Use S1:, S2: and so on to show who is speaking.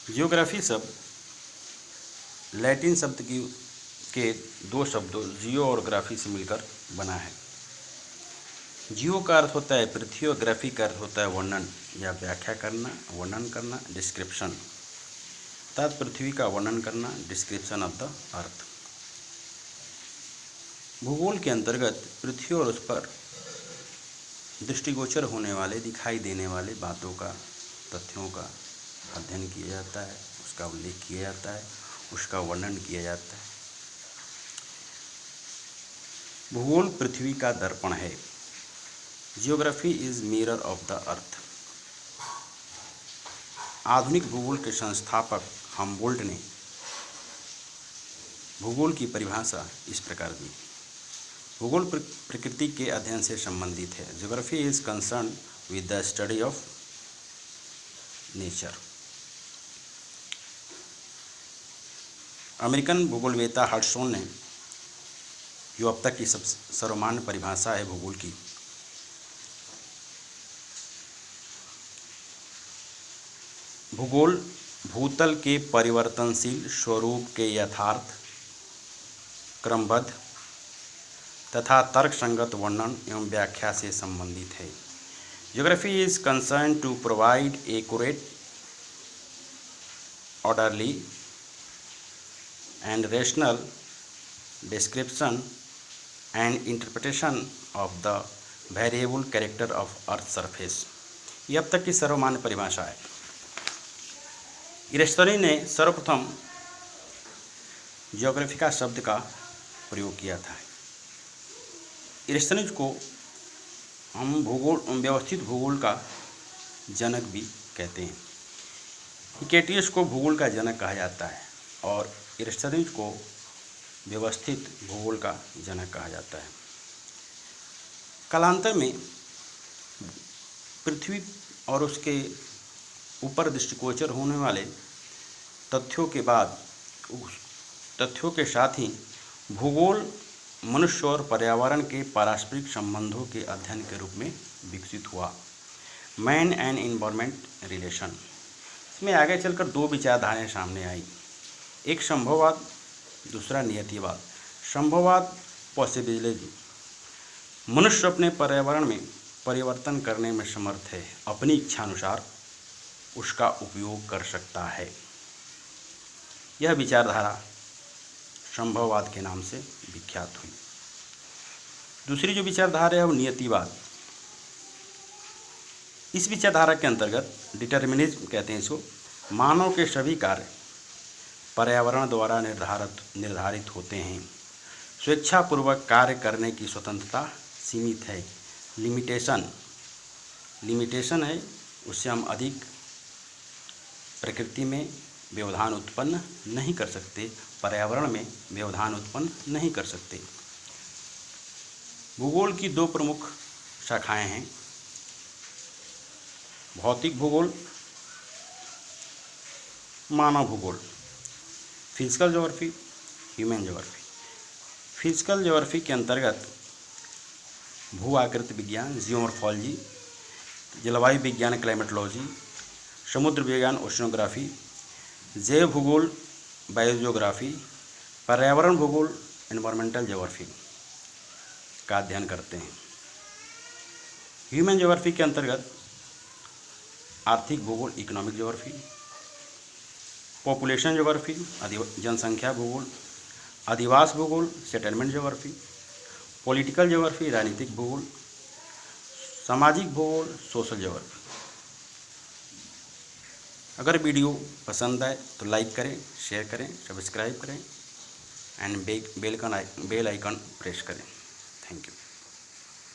S1: Geography शब्द Latin शब्द के दो शब्दों जियो और ग्राफी से मिलकर बना है। जियो का अर्थ होता है पृथ्वी और ग्राफी का अर्थ होता है वर्णन या व्याख्या करना, वर्णन करना, डिस्क्रिप्शन। अर्थात पृथ्वी का वर्णन करना, डिस्क्रिप्शन ऑफ द अर्थ। भूगोल के अंतर्गत पृथ्वी और उस पर दृष्टिगोचर होने वाले, दिखाई देने वाले बातों का, तथ्यों का अध्ययन किया जाता है, उसका उल्लेख किया जाता है, उसका वर्णन किया जाता है। भूगोल पृथ्वी का दर्पण है। Geography is mirror of the earth. आधुनिक भूगोल के संस्थापक हमबोल्ट ने भूगोल की परिभाषा इस प्रकार दी। भूगोल प्रकृति के अध्ययन से संबंधित है। Geography is concern with the study of nature. American भूगोलवेत्ता हर्टसोन ने, जो अब तक की सबसे सर्वमान्य परिभाषा है भूगोल की, भूगोल भूतल के परिवर्तनशील स्वरूप के यथार्थ, क्रमबद्ध तथा तर्कसंगत वर्णन एवं व्याख्या से संबंधित है। Geography is concern to provide accurate, orderly and rational description and interpretation of the variable character of earth surface। ये अब तक की सर्वमान्य परिभाषा है। इरेस्टोनी ने सर्वप्रथम जियोग्राफी का शब्द का प्रयोग किया था। इरेस्टोनी को हम व्यवस्थित भूगोल का जनक भी कहते हैं। हिकेटियस को भूगोल का जनक कहा जाता है और इरेस्टोनीज को व्यवस्थित भूगोल का जनक कहा जाता है। कालांतर में पृथ्वी और उसके ऊपर दृष्टिगोचर होने वाले तथ्यों के बाद, तथ्यों के साथ ही भूगोल मनुष्य और पर्यावरण के पारस्परिक संबंधों के अध्ययन के रूप में विकसित हुआ। Man and environment relation. इसमें आगे चलकर दो विचारधाराएं सामने आई, एक संभववाद, दूसरा नियतिवाद। संभववाद पॉसिबिलिटी, मनुष्य अपने पर्यावरण में परिवर्तन करने में समर्थ है, अपनी इच्छानुसार उसका उपयोग कर सकता है। यह विचारधारा संभववाद के नाम से विख्यात हुई। दूसरी जो विचारधारा है वो नियतिवाद। इस विचारधारा के अंतर्गत डिटर्मिनिज्म कहते हैं इसको। मानव के सभी कार्य पर्यावरण द्वारा निर्धारित होते हैं। स्वेच्छापूर्वक कार्य करने की स्वतंत्रता सीमित है। लिमिटेशन है, उससे हम अधिक प्रकृति में व्यवधान उत्पन्न नहीं कर सकते, पर्यावरण में व्यवधान उत्पन्न नहीं कर सकते। भूगोल की दो प्रमुख शाखाएं हैं, भौतिक भूगोल, मानव भूगोल। Physical geography, human geography. Physical geography के अंतर्गत भू आकृति विज्ञान, जियोमॉर्फोलॉजी, जलवायु विज्ञान, क्लाइमेटोलॉजी, समुद्र विज्ञान, ओशनोग्राफी, जैव भूगोल, बायोजियोग्राफी, पर्यावरण भूगोल, एनवायरमेंटल ज्योग्राफी का अध्ययन करते हैं। ह्यूमन ज्योग्राफी के अंतर्गत आर्थिक भूगोल, इकोनॉमिक ज्योग्राफी, पॉपुलेशन ज्योग्राफी, जनसंख्या भूगोल, अधिवास भूगोल, सेटलमेंट ज्योग्राफी, पॉलिटिकल ज्योग्राफी, राजनीतिक भूगोल, सामाजिक भूगोल, सोशल ज्योग्राफी। अगर वीडियो पसंद आए तो लाइक करें, शेयर करें, सब्सक्राइब करें एंड बेल आइकन प्रेस करें। Thank you.